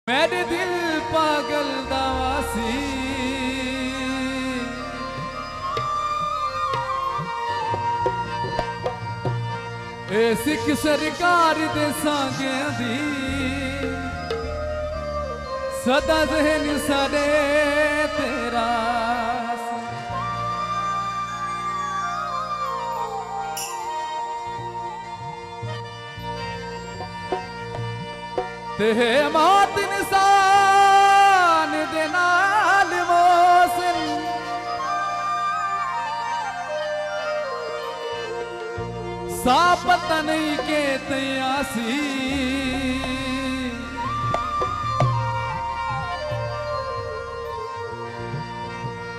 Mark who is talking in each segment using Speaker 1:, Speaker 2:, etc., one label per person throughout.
Speaker 1: मेरे दिल पागल दावासी ए सिख सरकार दे सांगे दी सदा जहन सारे तेरा ते मौत इंसान दे नाल मोसन सा पता नहीं के तयासी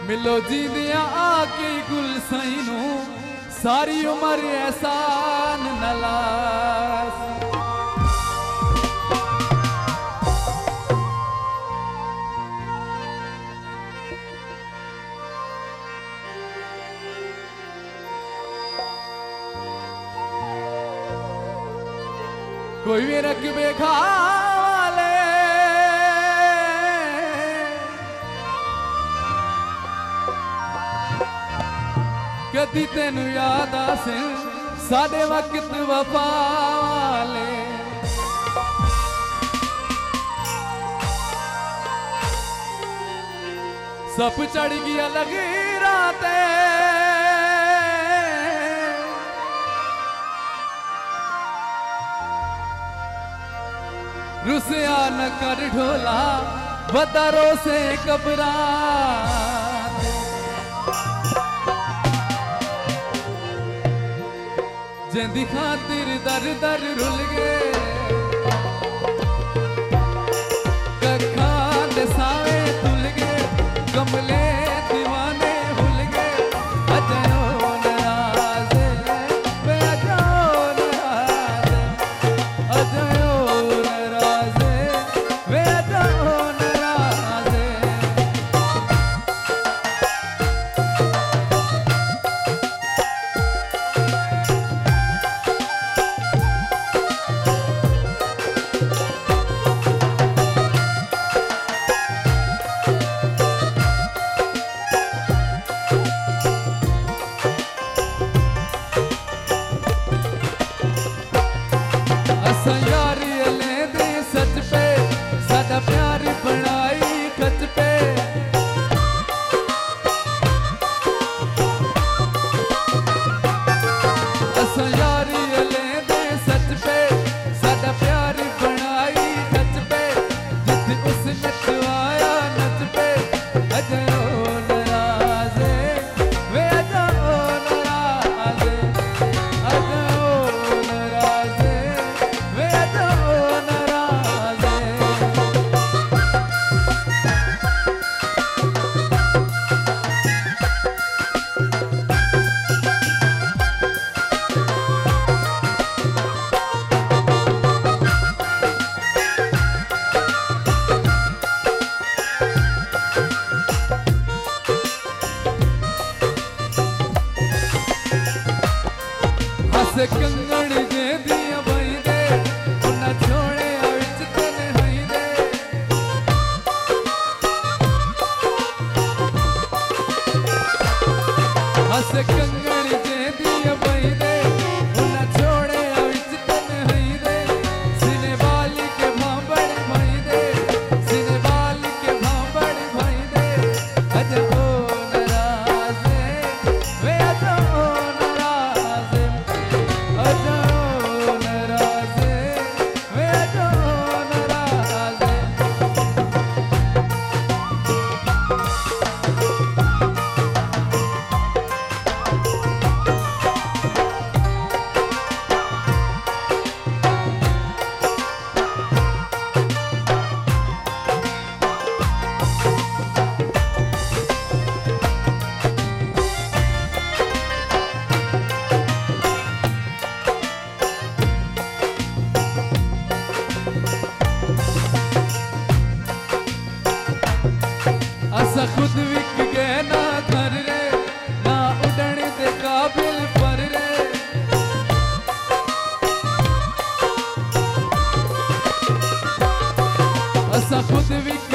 Speaker 1: मिलो जी दिया आके गुल सैनू सारी उम्र एहसान नलास कोई भी रकबे खाले कदी तेनू याद आसे साडे वक्त वफा वाले सब चढ़ गया लगी राते रुसिया न कर ढोला बदरों से कबरा जिंदी खातिर दर दर रुल गए कखा दे सावे तुल गए कमले दीवाने भूल गए अजयो नाराज़े वे अजयो नाराज़े अजयो प्यार बनाई खत पे असा यारी ले दे सच पे सादा प्यार बनाई खत पे जित उस नचवाया नच पे अजयो नाराज़े वे अजयो नाराज़े अजयो नाराज़े वे अजयो नाराज़े कंगण जे दिया भाई दे उन्ना छोड़े विच तने हई दे हस कंगण जे दिया भाई दे उन्ना छोड़े विच तने हई दे सिने वाली के भांबड़ भाई दे सिने वाली के भांबड़ भाई दे अजयो नाराज़े वे अजयो नाराज़े अजयो नाराज़े वे अजयो नाराज़े असा खुद विक गए ना घर रे ना उड़ने दे काबिल पर रे असा खुद भी